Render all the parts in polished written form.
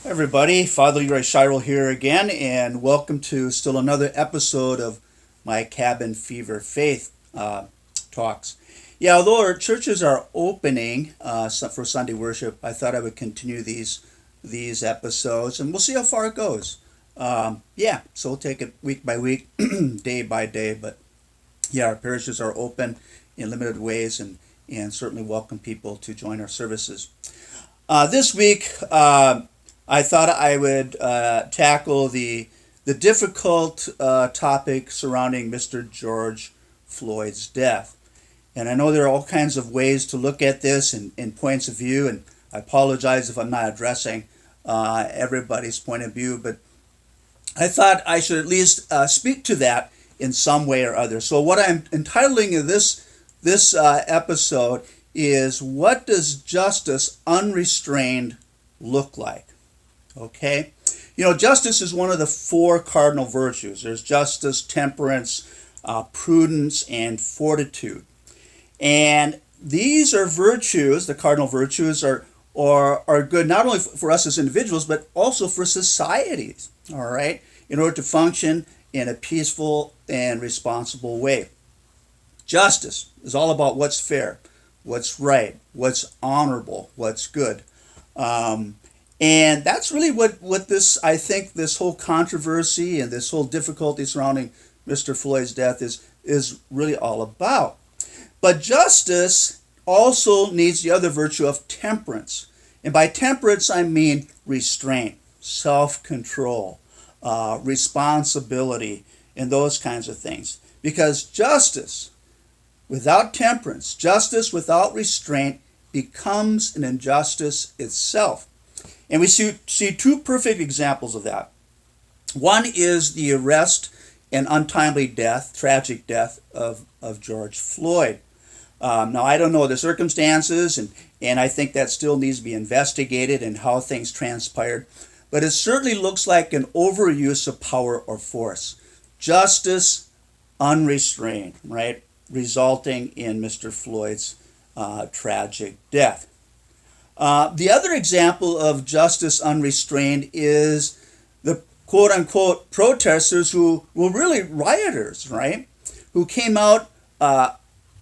Everybody, Father LeRoy Scheierl here again, and welcome to still another episode of my Cabin Fever Faith talks. Yeah, although our churches are opening for Sunday worship, I thought I would continue these episodes, and we'll see how far it goes. So we'll take it week by week, day by day. But yeah, our parishes are open in limited ways, and certainly welcome people to join our services. This week, I thought I would tackle the difficult topic surrounding Mr. George Floyd's death. And I know there are all kinds of ways to look at this and points of view, and I apologize if I'm not addressing everybody's point of view, but I thought I should at least speak to that in some way or other. So what I'm entitling this episode is, what does justice unrestrained look like? Okay, justice is one of the four cardinal virtues. There's justice, temperance, prudence, and fortitude. And these are virtues, the cardinal virtues are good not only for us as individuals, but also for societies, all right, in order to function in a peaceful and responsible way. Justice is all about what's fair, what's right, what's honorable, what's good. And that's really what I think this whole controversy and this whole difficulty surrounding Mr. Floyd's death is really all about. But justice also needs the other virtue of temperance. And by temperance, I mean restraint, self-control, responsibility, and those kinds of things. Because justice without temperance, justice without restraint, becomes an injustice itself. And we see two perfect examples of that. One is the arrest and untimely death, tragic death of George Floyd. Now, I don't know the circumstances, and I think that still needs to be investigated and how things transpired. But it certainly looks like an overuse of power or force. Justice unrestrained, right? Resulting in Mr. Floyd's tragic death. The other example of justice unrestrained is the quote-unquote protesters who were really rioters, right? Who came out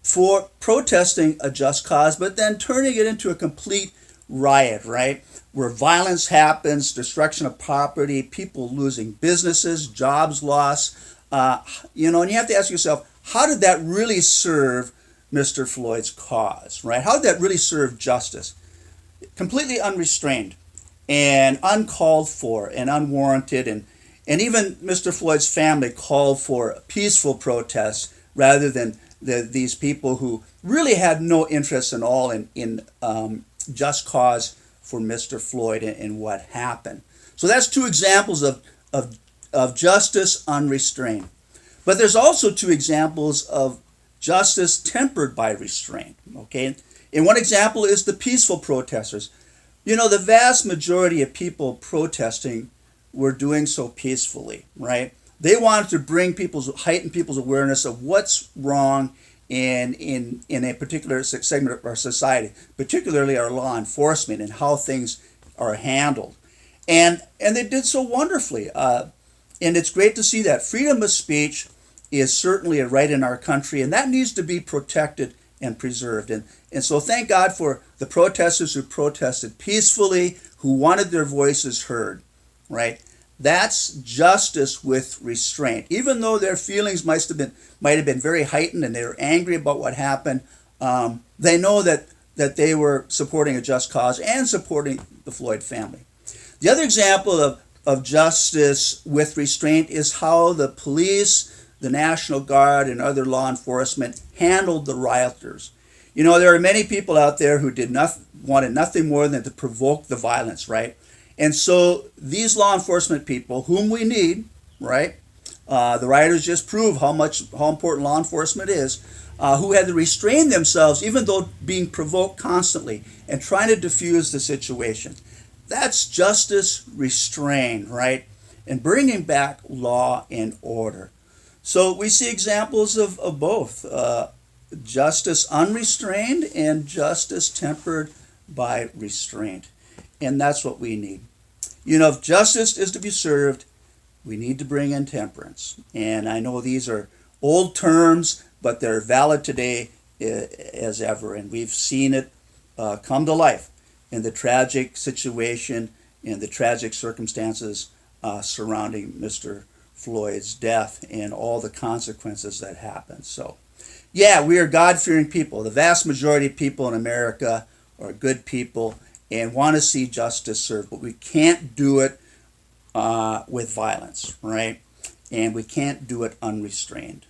for protesting a just cause, but then turning it into a complete riot, right? Where violence happens, destruction of property, people losing businesses, jobs lost. And you have to ask yourself, how did that really serve Mr. Floyd's cause, right? How did that really serve justice? Completely unrestrained and uncalled for and unwarranted, and even Mr. Floyd's family called for peaceful protests rather than these people who really had no interest at all in just cause for Mr. Floyd and what happened. So that's two examples of justice unrestrained. But there's also two examples of justice tempered by restraint, okay? And one example is the peaceful protesters. The vast majority of people protesting were doing so peacefully, right? They wanted to heighten people's awareness of what's wrong in a particular segment of our society, particularly our law enforcement and how things are handled. And they did so wonderfully. And it's great to see that. Freedom of speech is certainly a right in our country, and that needs to be protected and preserved. And so thank God for the protesters who protested peacefully, who wanted their voices heard, right? That's justice with restraint. Even though their feelings might have been very heightened and they were angry about what happened, they know that they were supporting a just cause and supporting the Floyd family. The other example of justice with restraint is how the police, the National Guard, and other law enforcement handled the rioters. There are many people out there who wanted nothing more than to provoke the violence, right? And so these law enforcement people, whom we need, right? The rioters just prove how important law enforcement is, who had to restrain themselves, even though being provoked constantly and trying to diffuse the situation. That's justice restrained, right? And bringing back law and order. So we see examples of both. Justice unrestrained and justice tempered by restraint. And that's what we need. if justice is to be served, we need to bring in temperance. And I know these are old terms, but they're valid today as ever. And we've seen it come to life in the tragic situation and the tragic circumstances surrounding Mr. Floyd's death and all the consequences that happened. So, yeah, we are God-fearing people. The vast majority of people in America are good people and want to see justice served, but we can't do it with violence, right? And we can't do it unrestrained.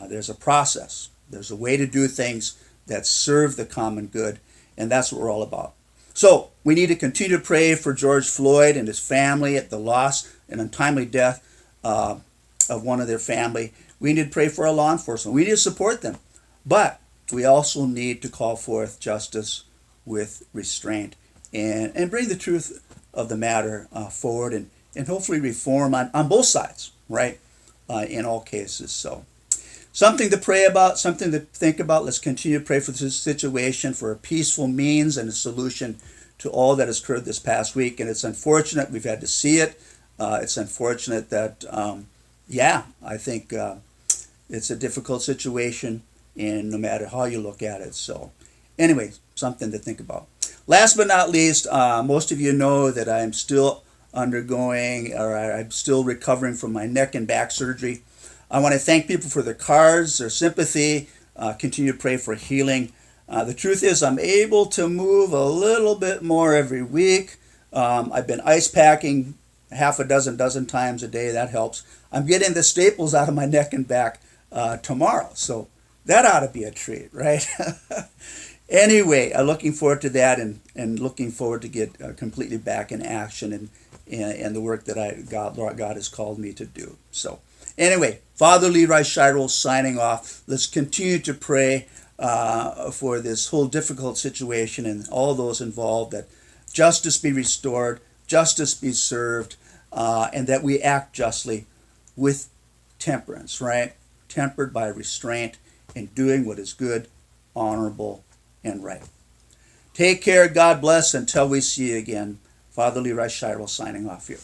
There's a process. There's a way to do things that serve the common good, and that's what we're all about. So we need to continue to pray for George Floyd and his family at the loss and untimely death of one of their family. We need to pray for our law enforcement. We need to support them. But we also need to call forth justice with restraint and bring the truth of the matter forward and hopefully reform on both sides, right, in all cases. So something to pray about, something to think about. Let's continue to pray for this situation, for a peaceful means and a solution to all that has occurred this past week. And it's unfortunate we've had to see it. It's unfortunate that, I think it's a difficult situation, and no matter how you look at it. So anyway, something to think about. Last but not least, most of you know that I'm still I'm still recovering from my neck and back surgery. I want to thank people for their cards, their sympathy, continue to pray for healing. The truth is I'm able to move a little bit more every week. I've been ice packing half a dozen times a day. That helps. I'm getting the staples out of my neck and back tomorrow. So that ought to be a treat, right? Anyway, looking forward to that and looking forward to get completely back in action and the work that God has called me to do. So anyway, Father LeRoy Scheierl signing off. Let's continue to pray for this whole difficult situation and all those involved, that justice be restored, justice be served, and that we act justly with temperance, right? Tempered by restraint and doing what is good, honorable, and right. Take care. God bless. Until we see you again. Father LeRoy Scheierl signing off here.